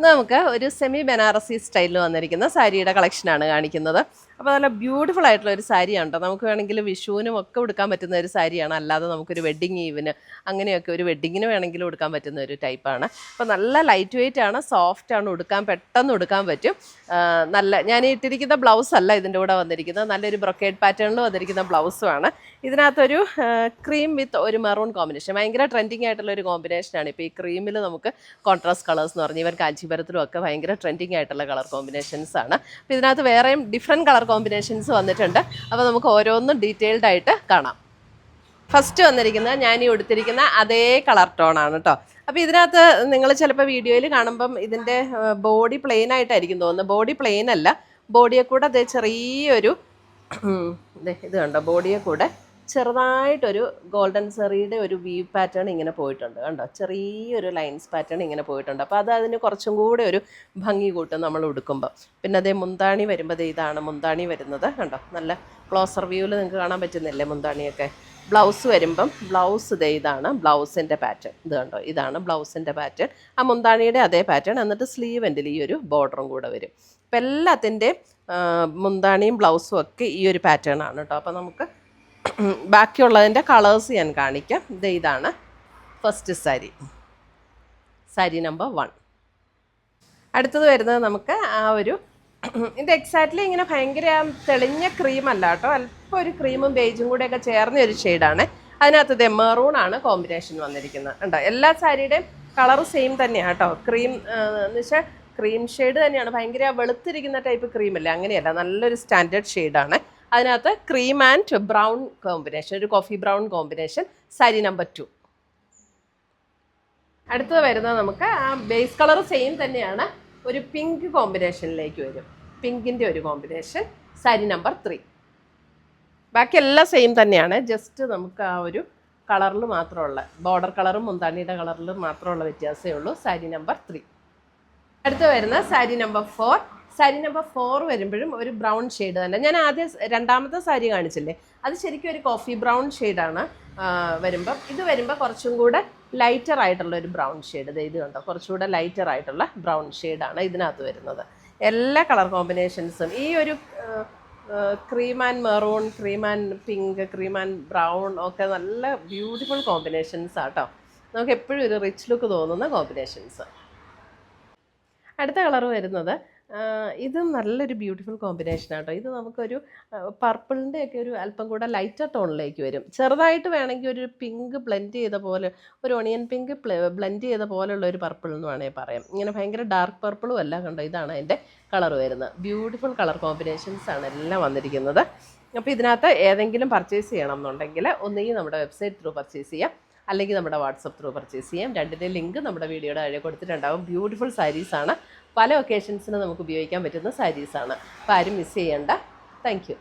നമുക്ക് ഒരു സെമി ബനാറസി സ്റ്റൈലിൽ വന്നിരിക്കുന്ന സാരിയുടെ കളക്ഷനാണ് കാണിക്കുന്നത്. അപ്പോൾ നല്ല ബ്യൂട്ടിഫുൾ ആയിട്ടുള്ള ഒരു സാരിയാണ് കേട്ടോ. നമുക്ക് വേണമെങ്കിൽ വിഷുവിനും ഒക്കെ ഉടുക്കാൻ പറ്റുന്ന ഒരു സാരിയാണ്. അല്ലാതെ നമുക്കൊരു വെഡ്ഡിങ് ഈവിന് അങ്ങനെയൊക്കെ ഒരു വെഡ്ഡിങ്ങിന് വേണമെങ്കിലും ഉടുക്കാൻ പറ്റുന്ന ഒരു ടൈപ്പാണ്. അപ്പോൾ നല്ല ലൈറ്റ് വെയിറ്റ് ആണ്, സോഫ്റ്റ് ആണ്, പെട്ടെന്ന് ഉടുക്കാൻ പറ്റും. ഞാൻ ഇട്ടിരിക്കുന്ന ബ്ലൗസ് അല്ല ഇതിൻ്റെ കൂടെ വന്നിരിക്കുന്നത്, നല്ലൊരു ബ്രൊക്കേഡ് പാറ്റേണിൽ വന്നിരിക്കുന്ന ബ്ലൗസുമാണ്. ഇതിനകത്തൊരു ക്രീം വിത്ത് ഒരു മെറൂൺ കോമ്പിനേഷൻ, ഭയങ്കര ട്രെൻഡിങ് ആയിട്ടുള്ള ഒരു കോമ്പിനേഷനാണ്. ഇപ്പോൾ ഈ ക്രീമിൽ നമുക്ക് കോൺട്രാസ്റ്റ് കളേഴ്സ് എന്ന് പറഞ്ഞാൽ ഇവർ കാഞ്ചീപുരത്തിലും ഒക്കെ ഭയങ്കര ട്രെൻഡിങ് ആയിട്ടുള്ള കളർ കോമ്പിനേഷൻസ് ആണ്. അപ്പോൾ ഇതിനകത്ത് വേറെയും ഡിഫറെൻറ്റ് കളർ കോമ്പിനേഷൻസ് വന്നിട്ടുണ്ട്. അപ്പോൾ നമുക്ക് ഓരോന്നും ഡീറ്റെയിൽഡ് ആയിട്ട് കാണാം. ഫസ്റ്റ് വന്നിരിക്കുന്നത് ഞാൻ ഈ ഉടുത്തിരിക്കുന്ന അതേ കളർ ടോണാണ് കേട്ടോ. അപ്പോൾ ഇതിനകത്ത് നിങ്ങൾ ചിലപ്പോൾ വീഡിയോയിൽ കാണുമ്പം ഇതിൻ്റെ ബോഡി പ്ലെയിൻ ആയിട്ടായിരിക്കും തോന്നുന്നത്. ബോഡി പ്ലെയിൻ അല്ല, ബോഡിയെ കൂടെ അതേ ചെറിയൊരു ഇത് കണ്ടോ, ബോഡിയെ കൂടെ ചെറുതായിട്ടൊരു ഗോൾഡൻ സെറിയുടെ ഒരു വീവ് പാറ്റേൺ ഇങ്ങനെ പോയിട്ടുണ്ട് കണ്ടോ, ചെറിയൊരു ലൈൻസ് പാറ്റേൺ ഇങ്ങനെ പോയിട്ടുണ്ട്. അപ്പോൾ അത് അതിന് കുറച്ചും കൂടെ ഒരു ഭംഗി കൂട്ടും നമ്മൾ ഉടുക്കുമ്പോൾ. പിന്നെ അതേ മുന്താണി വരുമ്പോൾ ഇതാണ് മുന്താണി വരുന്നത് കണ്ടോ, നല്ല ക്ലോസർ വ്യൂവിൽ നിങ്ങൾക്ക് കാണാൻ പറ്റുന്നില്ലേ മുന്താണിയൊക്കെ. ബ്ലൗസ് വരുമ്പം ബ്ലൗസ് ഇതാണ് ബ്ലൗസിൻ്റെ പാറ്റേൺ, ഇത് കണ്ടോ, ഇതാണ് ബ്ലൗസിൻ്റെ പാറ്റേൺ. ആ മുന്താണിയുടെ അതേ പാറ്റേൺ, എന്നിട്ട് സ്ലീവ് എൻഡിൽ ഈ ഒരു ബോർഡറും കൂടെ വരും. അപ്പം എല്ലാത്തിൻ്റെയും മുന്താണിയും ബ്ലൗസും ഒക്കെ ഈ ഒരു പാറ്റേൺ ആണ് കേട്ടോ. അപ്പോൾ നമുക്ക് ബാക്കിയുള്ളതിൻ്റെ കളേഴ്സ് ഞാൻ കാണിക്കാം. ഇതാണ് ഫസ്റ്റ് സാരി നമ്പർ 1. അടുത്തത് വരുന്നത് നമുക്ക് ആ ഒരു ഇത് എക്സാക്ട്ലി ഇങ്ങനെ ഭയങ്കര തെളിഞ്ഞ ക്രീമല്ല കേട്ടോ, അല്പം ഒരു ക്രീമും ബേജും കൂടെയൊക്കെ ചേർന്ന ഒരു ഷെയ്ഡാണ്. അതിനകത്ത് മെറൂൺ ആണ് കോമ്പിനേഷൻ വന്നിരിക്കുന്നത് കേട്ടോ. എല്ലാ സാരിയുടെയും കളർ സെയിം തന്നെയാണ് കേട്ടോ. ക്രീം എന്ന് വെച്ചാൽ ക്രീം ഷെയ്ഡ് തന്നെയാണ്, ഭയങ്കര വെളുത്തിരിക്കുന്ന ടൈപ്പ് ക്രീമല്ലേ, അങ്ങനെയല്ല, നല്ലൊരു സ്റ്റാൻഡേർഡ് ഷെയ്ഡാണ്. അതിനകത്ത് ക്രീം ആൻഡ് ബ്രൗൺ കോമ്പിനേഷൻ, ഒരു coffee brown combination, sari number 2. അടുത്തത് വരുന്നത് നമുക്ക് ആ ബേസ് കളർ സെയിം തന്നെയാണ്, ഒരു പിങ്ക് കോമ്പിനേഷനിലേക്ക് വരും, പിങ്കിൻ്റെ ഒരു കോമ്പിനേഷൻ, സാരി നമ്പർ 3. ബാക്കി എല്ലാം സെയിം തന്നെയാണ്, ജസ്റ്റ് നമുക്ക് ആ ഒരു കളറിൽ മാത്രമുള്ള ബോർഡർ കളറും മുന്താണിയുടെ കളറിലും മാത്രമുള്ള വ്യത്യാസമേ ഉള്ളൂ. സാരി നമ്പർ 3. അടുത്ത് വരുന്ന സാരി നമ്പർ 4. സാരി നമ്പർ 4 വരുമ്പോഴും ഒരു ബ്രൗൺ ഷെയ്ഡ് തന്നെ. ഞാൻ ആദ്യം രണ്ടാമത്തെ സാരി കാണിച്ചില്ലേ, അത് ശരിക്കും ഒരു കോഫി ബ്രൗൺ ഷെയ്ഡാണ് വരുമ്പം. ഇത് വരുമ്പോൾ കുറച്ചും കൂടെ ലൈറ്റർ ആയിട്ടുള്ള ഒരു ബ്രൗൺ ഷെയ്ഡ്, ഇത് കണ്ടോ, കുറച്ചുകൂടെ ലൈറ്റർ ആയിട്ടുള്ള ബ്രൗൺ ഷെയ്ഡാണ് ഇതിനകത്ത് വരുന്നത്. എല്ലാ കളർ കോമ്പിനേഷൻസും ഈ ഒരു cream and maroon, cream and pink, cream and brown ഒക്കെ നല്ല ബ്യൂട്ടിഫുൾ കോമ്പിനേഷൻസ് ആട്ടോ. നമുക്ക് എപ്പോഴും ഒരു റിച്ച് ലുക്ക് തോന്നുന്ന കോമ്പിനേഷൻസ്. അടുത്ത കളർ വരുന്നത് ഇതും നല്ലൊരു ബ്യൂട്ടിഫുൾ കോമ്പിനേഷൻ ആട്ടോ. ഇത് നമുക്കൊരു പർപ്പിളിൻ്റെ ഒക്കെ ഒരു അല്പം കൂടെ ലൈറ്റർ ടോണിലേക്ക് വരും. ചെറുതായിട്ട് വേണമെങ്കിൽ ഒരു പിങ്ക് ബ്ലെൻഡ് ചെയ്ത പോലെ, ഒരു ഒണിയൻ പിങ്ക് ബ്ലെൻഡ് ചെയ്ത പോലെയുള്ള ഒരു പർപ്പിൾ എന്ന് വേണമെങ്കിൽ പറയാം. ഇങ്ങനെ ഭയങ്കര ഡാർക്ക് പർപ്പിളും അല്ല കണ്ടോ, ഇതാണ് അതിൻ്റെ കളർ വരുന്നത്. ബ്യൂട്ടിഫുൾ കളർ കോമ്പിനേഷൻസ് ആണ് എല്ലാം വന്നിരിക്കുന്നത്. അപ്പോൾ ഇതിനകത്ത് ഏതെങ്കിലും പർച്ചേസ് ചെയ്യണം എന്നുണ്ടെങ്കിൽ ഒന്നുകിൽ നമ്മുടെ വെബ്സൈറ്റ് ത്രൂ പർച്ചേസ് ചെയ്യാം, അല്ലെങ്കിൽ നമ്മുടെ വാട്സപ്പ് ത്രൂ പർച്ചേസ് ചെയ്യാം. രണ്ടിൻ്റെ ലിങ്ക് നമ്മുടെ വീഡിയോയുടെ താഴെ കൊടുത്തിട്ടുണ്ടാകും. ബ്യൂട്ടിഫുൾ സാരീസാണ്, പല ഒക്കേഷൻസിന് നമുക്ക് ഉപയോഗിക്കാൻ പറ്റുന്ന സാരീസാണ്. അപ്പോൾ ആരും മിസ് ചെയ്യേണ്ട. Thank you.